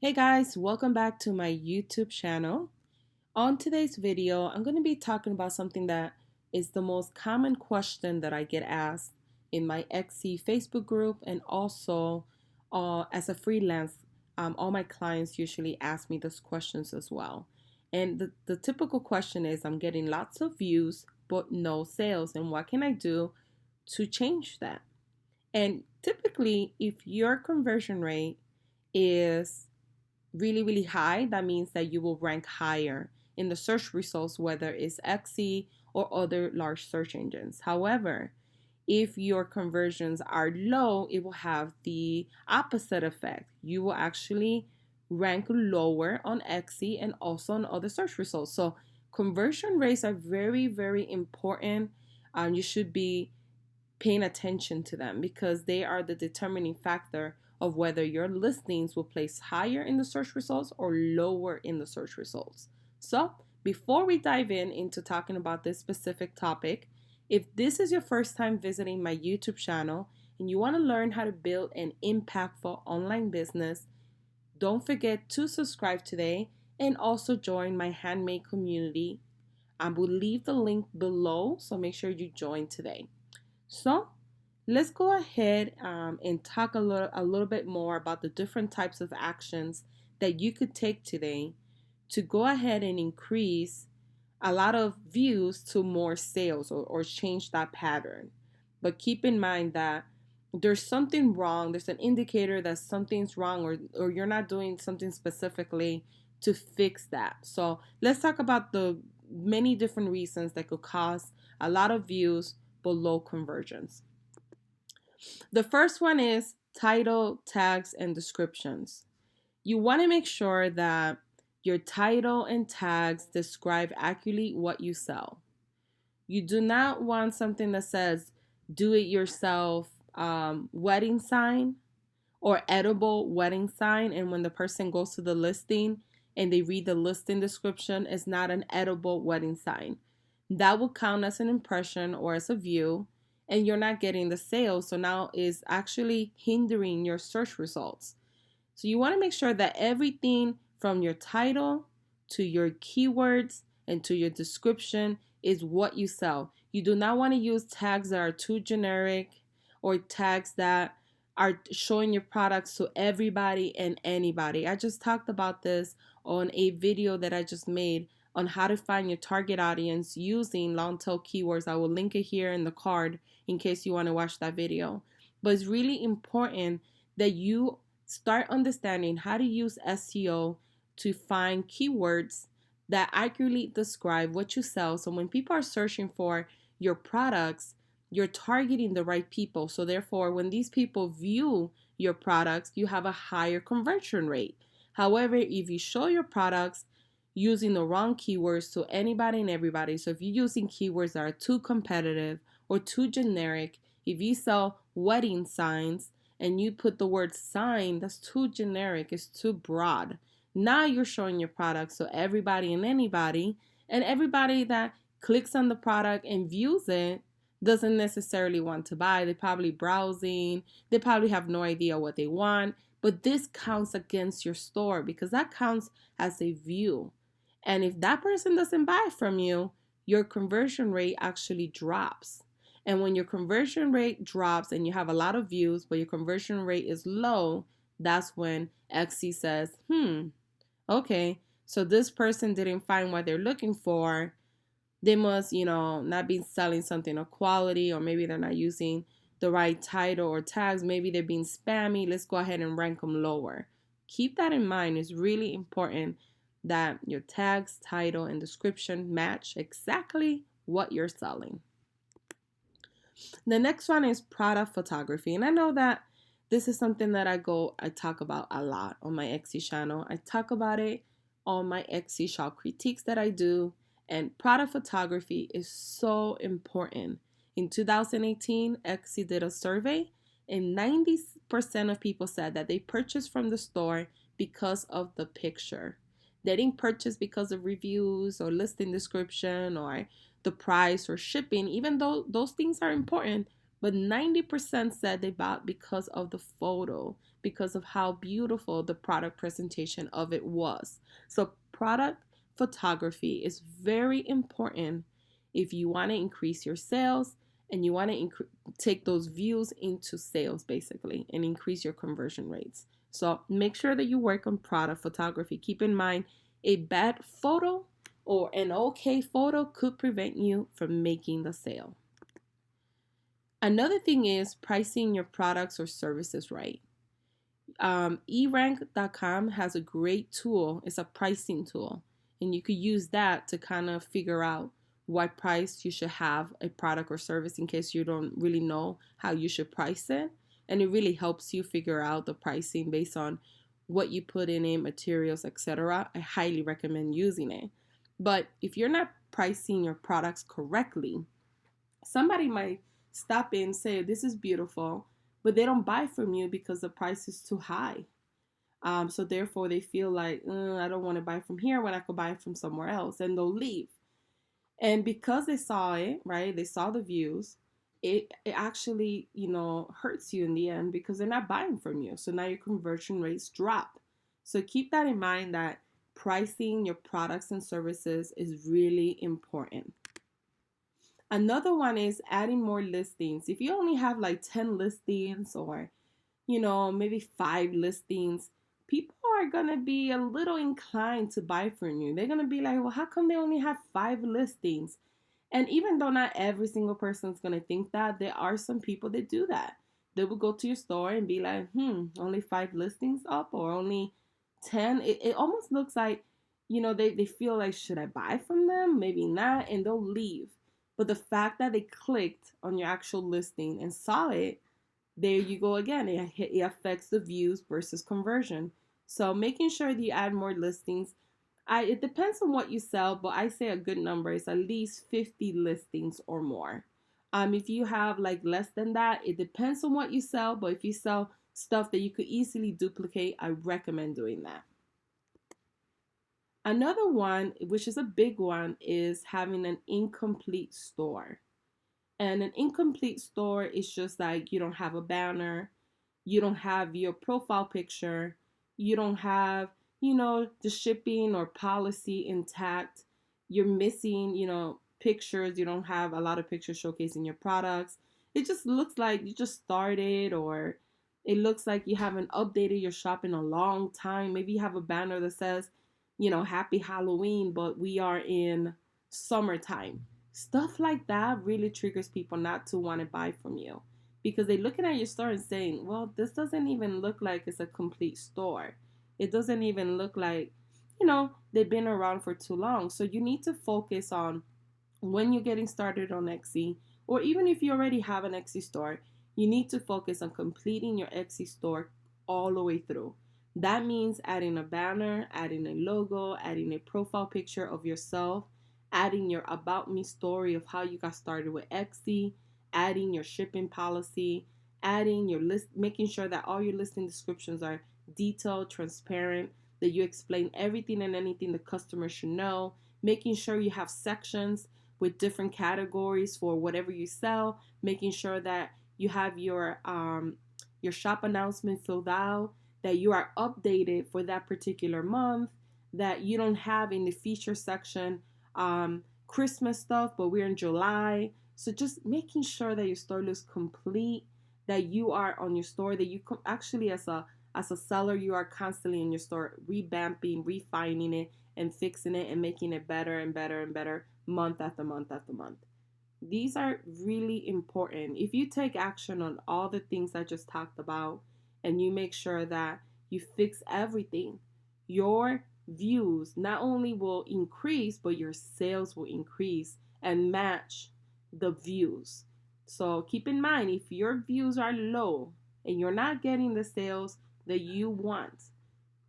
Hey guys, welcome back to my YouTube channel. On today's video, I'm going to be talking about something that is the most common question that I get asked in my Etsy Facebook group and also as a freelance. All my clients usually ask me those questions as well. And the typical question is, I'm getting lots of views but no sales, and what can I do to change that? And typically, if your conversion rate is really high, that means that you will rank higher in the search results, whether it's Etsy or other large search engines. However, if your conversions are low, it will have the opposite effect. You will actually rank lower on Etsy and also on other search results. So conversion rates are very important. You should be paying attention to them because they are the determining factor of whether your listings will place higher in the search results or lower in the search results. So, before we dive into talking about this specific topic, if this is your first time visiting my YouTube channel and you want to learn how to build an impactful online business, don't forget to subscribe today and also join my handmade community. I will leave the link below, so make sure you join today. So let's go ahead and talk a little bit more about the different types of actions that you could take today to go ahead and increase a lot of views to more sales or change that pattern. But keep in mind that there's something wrong, there's an indicator that something's wrong or you're not doing something specifically to fix that. So let's talk about the many different reasons that could cause a lot of views below conversions. The first one is title, tags, and descriptions. You want to make sure that your title and tags describe accurately what you sell. You do not want something that says do it yourself wedding sign or edible wedding sign, and when the person goes to the listing and they read the listing description, it's not an edible wedding sign. That will count as an impression or as a view, and you're not getting the sales. So now is actually hindering your search results. So you want to make sure that everything from your title to your keywords and to your description is what you sell. You do not want to use tags that are too generic or tags that are showing your products to everybody and anybody. I just talked about this on a video that I just made on how to find your target audience using long tail keywords. I will link it here in the card in case you want to watch that video. But it's really important that you start understanding how to use SEO to find keywords that accurately describe what you sell. So when people are searching for your products, you're targeting the right people. So therefore, when these people view your products, you have a higher conversion rate. However, if you show your products using the wrong keywords to anybody and everybody, so if you're using keywords that are too competitive or too generic, if you sell wedding signs and you put the word sign, that's too generic, it's too broad. Now you're showing your product so everybody and everybody that clicks on the product and views it doesn't necessarily want to buy. They're probably browsing, they probably have no idea what they want, but this counts against your store because that counts as a view. And if that person doesn't buy from you, your conversion rate actually drops. And when your conversion rate drops and you have a lot of views, but your conversion rate is low, that's when Etsy says, okay, so this person didn't find what they're looking for. They must, not be selling something of quality, or maybe they're not using the right title or tags. Maybe they're being spammy. Let's go ahead and rank them lower. Keep that in mind. It's really important that your tags, title, and description match exactly what you're selling. The next one is product photography. And I know that this is something that I talk about a lot on my Etsy channel. I talk about it on my Etsy shop critiques that I do. And product photography is so important. In 2018, Etsy did a survey, and 90% of people said that they purchased from the store because of the picture. They didn't purchase because of reviews or listing description or the price or shipping, even though those things are important. But 90% said they bought because of the photo, because of how beautiful the product presentation of it was. So, product photography is very important if you want to increase your sales and you want to take those views into sales basically and increase your conversion rates. So, make sure that you work on product photography. Keep in mind, a bad photo or an okay photo could prevent you from making the sale. Another thing is pricing your products or services right. erank.com has a great tool. It's a pricing tool, and you could use that to kind of figure out what price you should have a product or service in case you don't really know how you should price it. And it really helps you figure out the pricing based on what you put in it, materials, etc. I highly recommend using it. But if you're not pricing your products correctly, somebody might stop in and say, "This is beautiful," but they don't buy from you because the price is too high. So therefore, they feel like, I don't want to buy from here when I could buy it from somewhere else, and they'll leave. And because they saw it, right, they saw the views, it actually, hurts you in the end because they're not buying from you. So now your conversion rates drop. So keep that in mind that pricing your products and services is really important. Another one is adding more listings. If you only have like 10 listings or, maybe 5 listings, people are going to be a little inclined to buy from you. They're going to be like, well, how come they only have 5 listings? And even though not every single person is going to think that, there are some people that do that. They will go to your store and be like, only 5 listings up or only 10. It almost looks like, they feel like, should I buy from them? Maybe not. And they'll leave. But the fact that they clicked on your actual listing and saw it, there you go again. It affects the views versus conversion. So making sure that you add more listings. It depends on what you sell, but I say a good number is at least 50 listings or more. If you have like less than that, it depends on what you sell, but if you sell stuff that you could easily duplicate, I recommend doing that. Another one, which is a big one, is having an incomplete store. And an incomplete store is just like you don't have a banner, you don't have your profile picture, you don't have, the shipping or policy intact. You're missing, pictures. You don't have a lot of pictures showcasing your products. It just looks like you just started, or it looks like you haven't updated your shop in a long time. Maybe you have a banner that says, Happy Halloween, but we are in summertime. Stuff like that really triggers people not to want to buy from you because they're looking at your store and saying, well, this doesn't even look like it's a complete store. It doesn't even look like, they've been around for too long. So you need to focus on when you're getting started on Etsy, or even if you already have an Etsy store, you need to focus on completing your Etsy store all the way through. That means adding a banner, adding a logo, adding a profile picture of yourself, adding your About Me story of how you got started with Etsy, adding your shipping policy, adding your list, making sure that all your listing descriptions are detailed, transparent, that you explain everything and anything the customer should know, making sure you have sections with different categories for whatever you sell, making sure that you have your shop announcement filled out, that you are updated for that particular month, that you don't have in the feature section Christmas stuff, but we're in July. So just making sure that your store looks complete, that you are on your store, that you actually as a seller, you are constantly in your store revamping, refining it, and fixing it and making it better and better and better month after month after month. These are really important. If you take action on all the things I just talked about and you make sure that you fix everything, your views not only will increase, but your sales will increase and match the views. So keep in mind, if your views are low and you're not getting the sales that you want,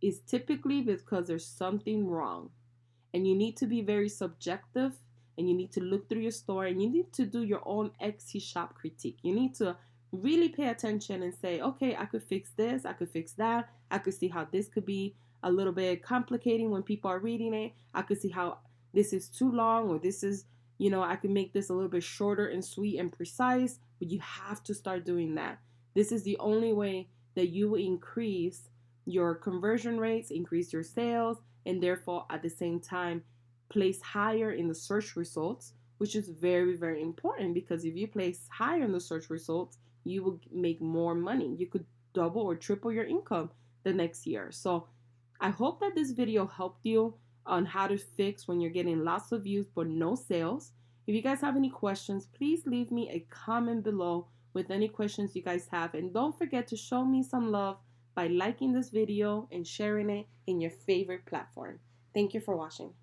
it's typically because there's something wrong. And you need to be very subjective, and you need to look through your store, and you need to do your own Etsy shop critique. You need to really pay attention and say, okay, I could fix this, I could fix that, I could see how this could be a little bit complicating when people are reading it. I could see how this is too long, or this is, I could make this a little bit shorter and sweet and precise, but you have to start doing that. This is the only way that you will increase your conversion rates, increase your sales, and therefore at the same time place higher in the search results, which is very, very important because if you place higher in the search results, you will make more money. You could double or triple your income the next year. So I hope that this video helped you on how to fix when you're getting lots of views but no sales. If you guys have any questions, please leave me a comment below with any questions you guys have. And don't forget to show me some love by liking this video and sharing it in your favorite platform. Thank you for watching.